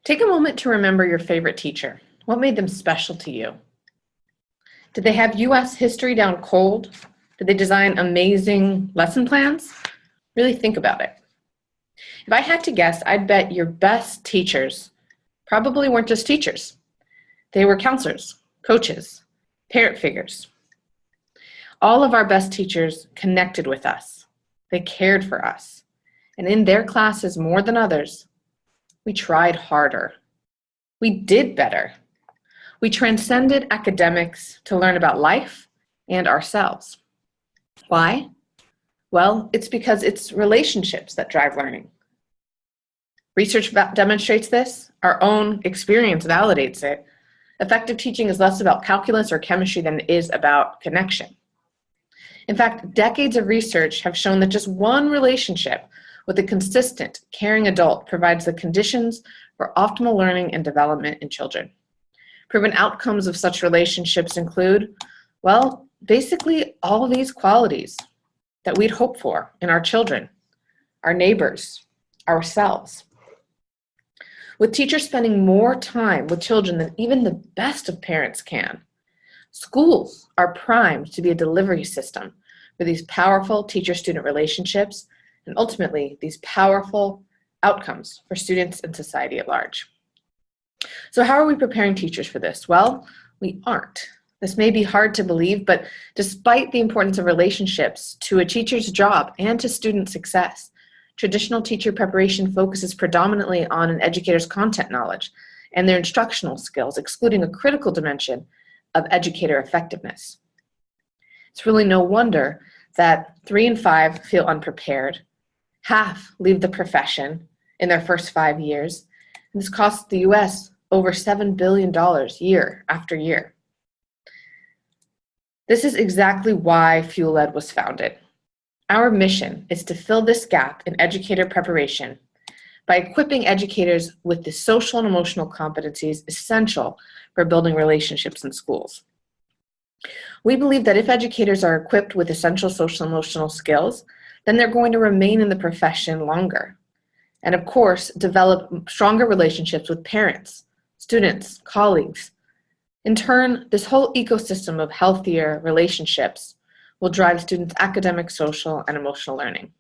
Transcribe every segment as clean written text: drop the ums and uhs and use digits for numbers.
Take a moment to remember your favorite teacher. What made them special to you? Did they have U.S. history down cold? Did they design amazing lesson plans? Really think about it. If I had to guess, I'd bet your best teachers probably weren't just teachers. They were counselors, coaches, parent figures. All of our best teachers connected with us. They cared for us. And in their classes more than others, we tried harder. We did better. We transcended academics to learn about life and ourselves. Why? Well, it's because it's relationships that drive learning. Research demonstrates this. Our own experience validates it. Effective teaching is less about calculus or chemistry than it is about connection. In fact, decades of research have shown that just one relationship with a consistent, caring adult provides the conditions for optimal learning and development in children. Proven outcomes of such relationships include, well, basically all of these qualities that we'd hope for in our children, our neighbors, ourselves. With teachers spending more time with children than even the best of parents can, schools are primed to be a delivery system for these powerful teacher-student relationships and ultimately these powerful outcomes for students and society at large. So how are we preparing teachers for this? Well, we aren't. This may be hard to believe, but despite the importance of relationships to a teacher's job and to student success, traditional teacher preparation focuses predominantly on an educator's content knowledge and their instructional skills, excluding a critical dimension of educator effectiveness. It's really no wonder that 3 in 5 feel unprepared. Half leave the profession in their first 5 years, and this costs the U.S. over $7 billion year after year. This is exactly why Fuel Ed was founded. Our mission is to fill this gap in educator preparation by equipping educators with the social and emotional competencies essential for building relationships in schools. We believe that if educators are equipped with essential social and emotional skills, then they're going to remain in the profession longer. And of course, develop stronger relationships with parents, students, colleagues. In turn, this whole ecosystem of healthier relationships will drive students' academic, social, and emotional learning.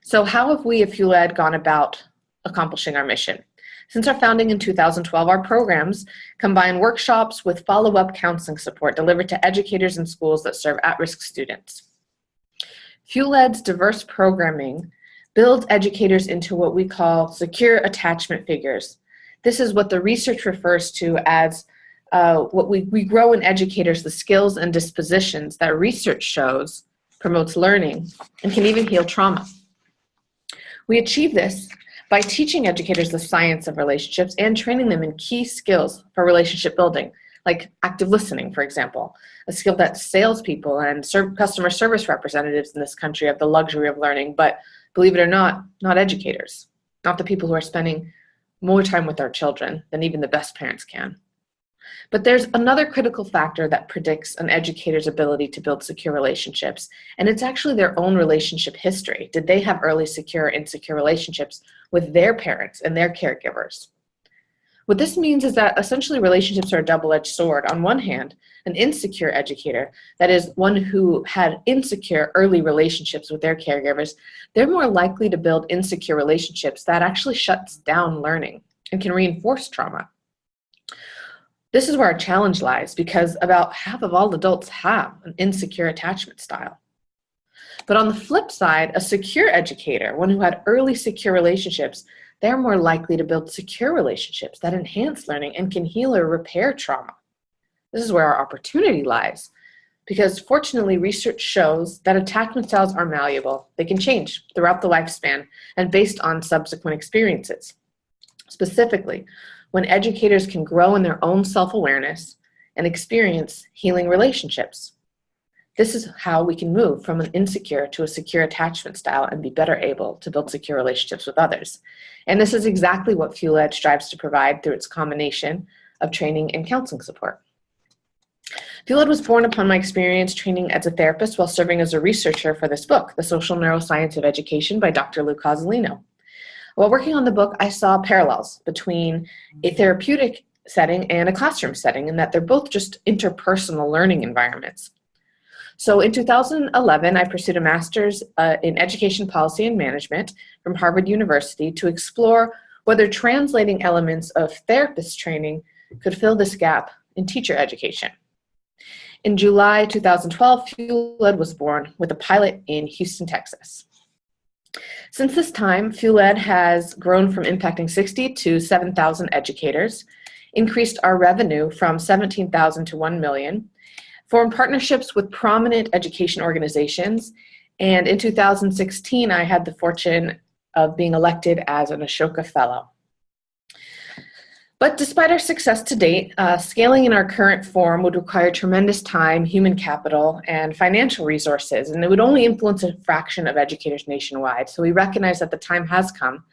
So how have we at Fuel Ed gone about accomplishing our mission? Since our founding in 2012, our programs combine workshops with follow-up counseling support delivered to educators in schools that serve at-risk students. Fuel Ed's diverse programming builds educators into what we call secure attachment figures. This is what the research refers to as what we grow in educators the skills and dispositions that research shows promotes learning and can even heal trauma. We achieve this by teaching educators the science of relationships and training them in key skills for relationship building, like active listening, for example, a skill that salespeople and customer service representatives in this country have the luxury of learning, but believe it or not educators, not the people who are spending more time with our children than even the best parents can. But there's another critical factor that predicts an educator's ability to build secure relationships, and it's actually their own relationship history. Did they have early secure or insecure relationships with their parents and their caregivers? What this means is that essentially relationships are a double-edged sword. On one hand, an insecure educator, that is one who had insecure early relationships with their caregivers, they're more likely to build insecure relationships that actually shuts down learning and can reinforce trauma. This is where our challenge lies because about half of all adults have an insecure attachment style. But on the flip side, a secure educator, one who had early secure relationships, they're more likely to build secure relationships that enhance learning and can heal or repair trauma. This is where our opportunity lies because fortunately research shows that attachment styles are malleable. They can change throughout the lifespan and based on subsequent experiences. Specifically, when educators can grow in their own self-awareness and experience healing relationships. This is how we can move from an insecure to a secure attachment style and be better able to build secure relationships with others. And this is exactly what Fuel Ed strives to provide through its combination of training and counseling support. Fuel Ed was born upon my experience training as a therapist while serving as a researcher for this book, The Social Neuroscience of Education by Dr. Lou Cozolino. While working on the book, I saw parallels between a therapeutic setting and a classroom setting, in that they're both just interpersonal learning environments. So in 2011, I pursued a master's in education policy and management from Harvard University to explore whether translating elements of therapist training could fill this gap in teacher education. In July 2012, FuelEd was born with a pilot in Houston, Texas. Since this time, FuelEd has grown from impacting 60 to 7,000 educators, increased our revenue from 17,000 to 1 million, formed partnerships with prominent education organizations, and in 2016, I had the fortune of being elected as an Ashoka Fellow. But despite our success to date, scaling in our current form would require tremendous time, human capital, and financial resources, and it would only influence a fraction of educators nationwide. So we recognize that the time has come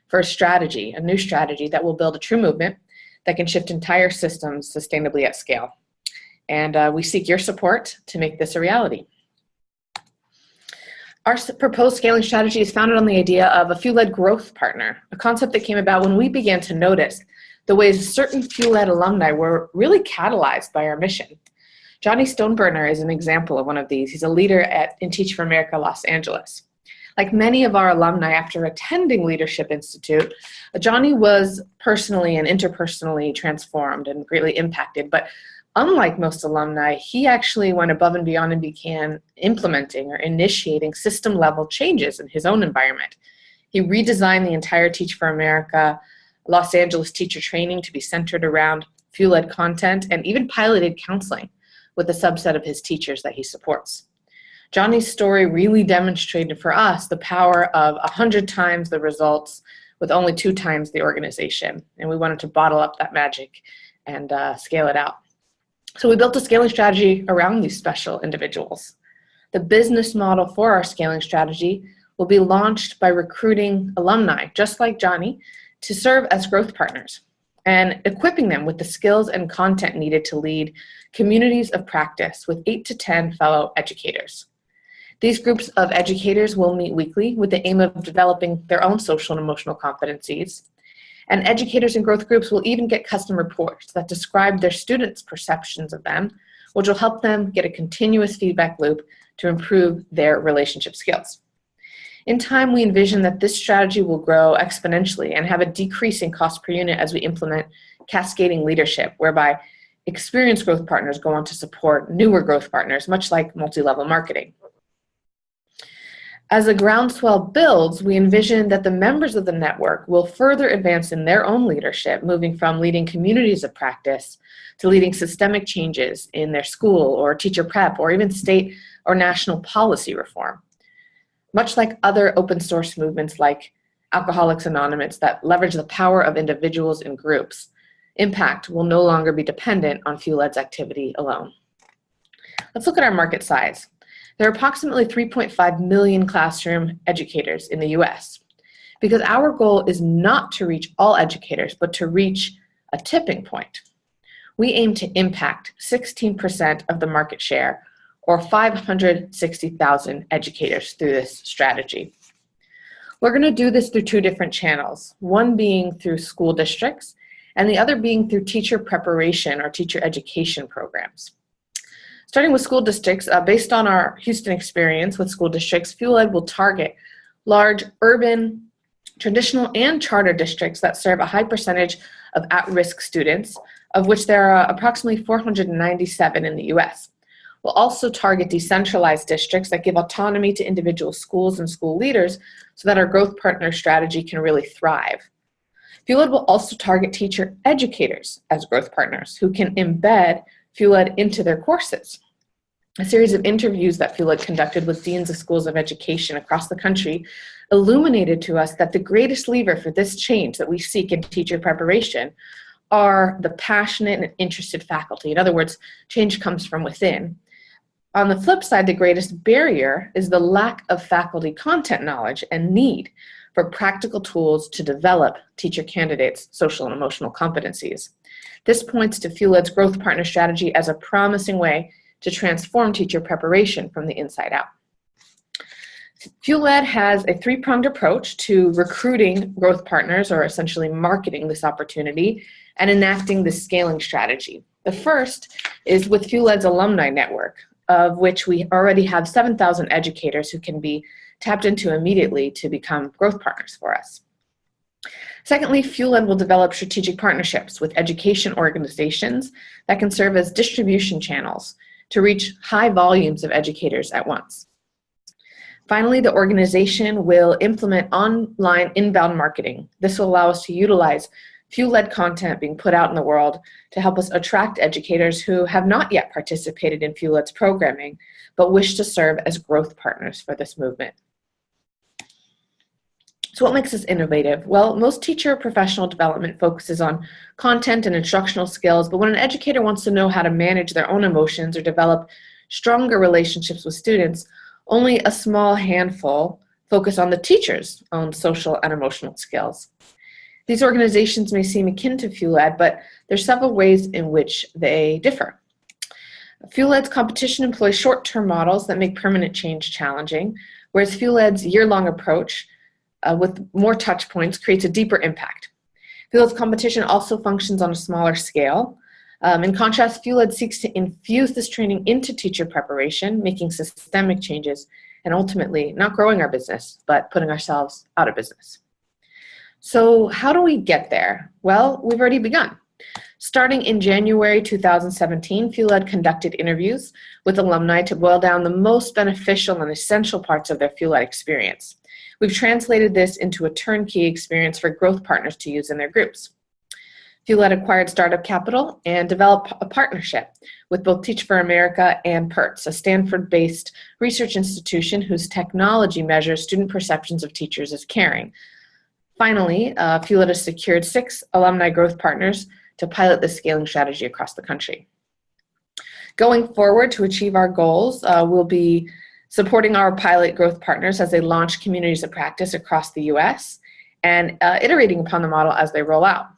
for a strategy, a new strategy that will build a true movement that can shift entire systems sustainably at scale. And we seek your support to make this a reality. Our proposed scaling strategy is founded on the idea of a FuelEd growth partner, a concept that came about when we began to notice the ways certain FuelEd alumni were really catalyzed by our mission. Johnny Stoneburner is an example of one of these. He's a leader in Teach for America Los Angeles. Like many of our alumni, after attending Leadership Institute, Johnny was personally and interpersonally transformed and greatly impacted. But unlike most alumni, he actually went above and beyond and began implementing or initiating system-level changes in his own environment. He redesigned the entire Teach for America Los Angeles teacher training to be centered around FuelEd content, and even piloted counseling with a subset of his teachers that he supports. Johnny's story really demonstrated for us the power of 100 times the results with only 2 times the organization, and we wanted to bottle up that magic and scale it out. So we built a scaling strategy around these special individuals. The business model for our scaling strategy will be launched by recruiting alumni, just like Johnny, to serve as growth partners and equipping them with the skills and content needed to lead communities of practice with 8 to 10 fellow educators. These groups of educators will meet weekly with the aim of developing their own social and emotional competencies. And educators in growth groups will even get custom reports that describe their students' perceptions of them, which will help them get a continuous feedback loop to improve their relationship skills. In time, we envision that this strategy will grow exponentially and have a decreasing cost per unit as we implement cascading leadership, whereby experienced growth partners go on to support newer growth partners, much like multi-level marketing. As the groundswell builds, we envision that the members of the network will further advance in their own leadership, moving from leading communities of practice to leading systemic changes in their school or teacher prep or even state or national policy reform. Much like other open source movements like Alcoholics Anonymous that leverage the power of individuals and groups, impact will no longer be dependent on FuelEd's activity alone. Let's look at our market size. There are approximately 3.5 million classroom educators in the US. Because our goal is not to reach all educators, but to reach a tipping point, we aim to impact 16% of the market share, or 560,000 educators through this strategy. We're going to do this through 2 different channels, one being through school districts and the other being through teacher preparation or teacher education programs. Starting with school districts, based on our Houston experience with school districts, FuelEd will target large urban, traditional, and charter districts that serve a high percentage of at-risk students, of which there are approximately 497 in the US. We'll also target decentralized districts that give autonomy to individual schools and school leaders so that our growth partner strategy can really thrive. FuelEd will also target teacher educators as growth partners who can embed FuelEd into their courses. A series of interviews that FuelEd conducted with deans of schools of education across the country illuminated to us that the greatest lever for this change that we seek in teacher preparation are the passionate and interested faculty. In other words, change comes from within. On the flip side, the greatest barrier is the lack of faculty content knowledge and need for practical tools to develop teacher candidates' social and emotional competencies. This points to FuelEd's growth partner strategy as a promising way to transform teacher preparation from the inside out. FuelEd has a three-pronged approach to recruiting growth partners, or essentially marketing this opportunity, and enacting this scaling strategy. The first is with FuelEd's alumni network, of which we already have 7,000 educators who can be tapped into immediately to become growth partners for us. Secondly, FuelEd will develop strategic partnerships with education organizations that can serve as distribution channels to reach high volumes of educators at once. Finally, the organization will implement online inbound marketing. This will allow us to utilize FuelEd content being put out in the world to help us attract educators who have not yet participated in FuelEd's programming, but wish to serve as growth partners for this movement. So what makes us innovative? Well, most teacher professional development focuses on content and instructional skills, but when an educator wants to know how to manage their own emotions or develop stronger relationships with students, only a small handful focus on the teacher's own social and emotional skills. These organizations may seem akin to FuelEd, but there's several ways in which they differ. FuelEd's competition employs short-term models that make permanent change challenging, whereas FuelEd's year-long approach with more touch points creates a deeper impact. FuelEd's competition also functions on a smaller scale. In contrast, FuelEd seeks to infuse this training into teacher preparation, making systemic changes, and ultimately not growing our business, but putting ourselves out of business. So how do we get there? Well, we've already begun. Starting in January 2017, FuelEd conducted interviews with alumni to boil down the most beneficial and essential parts of their FuelEd experience. We've translated this into a turnkey experience for growth partners to use in their groups. FuelEd acquired startup capital and developed a partnership with both Teach for America and PERTS, a Stanford-based research institution whose technology measures student perceptions of teachers as caring. Finally, FuelEd has secured 6 alumni growth partners to pilot this scaling strategy across the country. Going forward, to achieve our goals, we'll be supporting our pilot growth partners as they launch communities of practice across the U.S. and iterating upon the model as they roll out.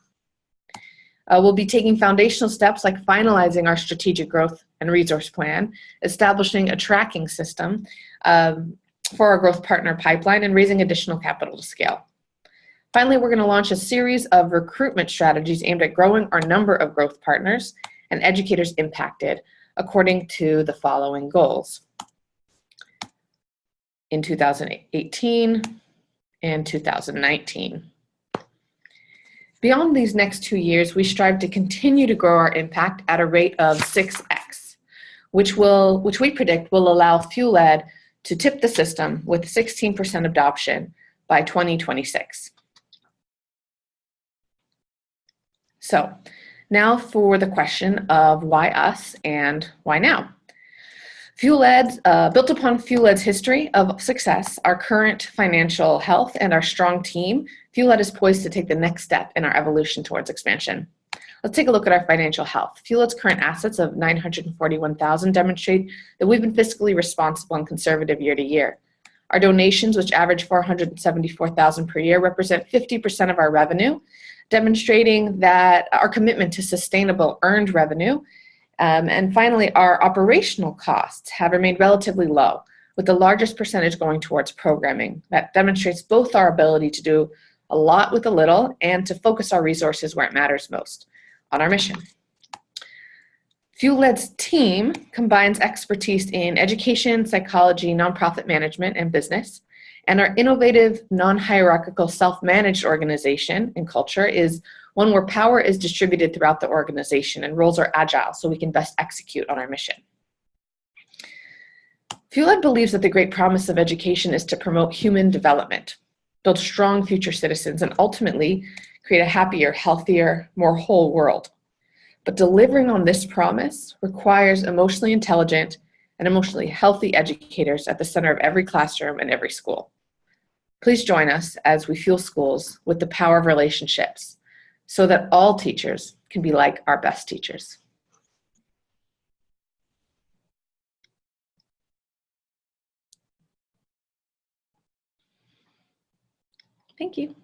We'll be taking foundational steps like finalizing our strategic growth and resource plan, establishing a tracking system for our growth partner pipeline, and raising additional capital to scale. Finally, we're going to launch a series of recruitment strategies aimed at growing our number of growth partners and educators impacted according to the following goals in 2018 and 2019. Beyond these next 2 years, we strive to continue to grow our impact at a rate of 6x, which we predict will allow FuelEd to tip the system with 16% adoption by 2026. So now for the question of why us and why now? Built upon FuelEd's history of success, our current financial health, and our strong team, FuelEd is poised to take the next step in our evolution towards expansion. Let's take a look at our financial health. FuelEd's current assets of $941,000 demonstrate that we've been fiscally responsible and conservative year to year. Our donations, which average $474,000 per year, represent 50% of our revenue, demonstrating that our commitment to sustainable earned revenue. And finally, our operational costs have remained relatively low, with the largest percentage going towards programming. That demonstrates both our ability to do a lot with a little and to focus our resources where it matters most, on our mission. FuelEd's team combines expertise in education, psychology, nonprofit management, and business. And our innovative, non-hierarchical, self-managed organization and culture is one where power is distributed throughout the organization and roles are agile so we can best execute on our mission. FuelEd believes that the great promise of education is to promote human development, build strong future citizens, and ultimately create a happier, healthier, more whole world. But delivering on this promise requires emotionally intelligent and emotionally healthy educators at the center of every classroom and every school. Please join us as we fuel schools with the power of relationships so that all teachers can be like our best teachers. Thank you.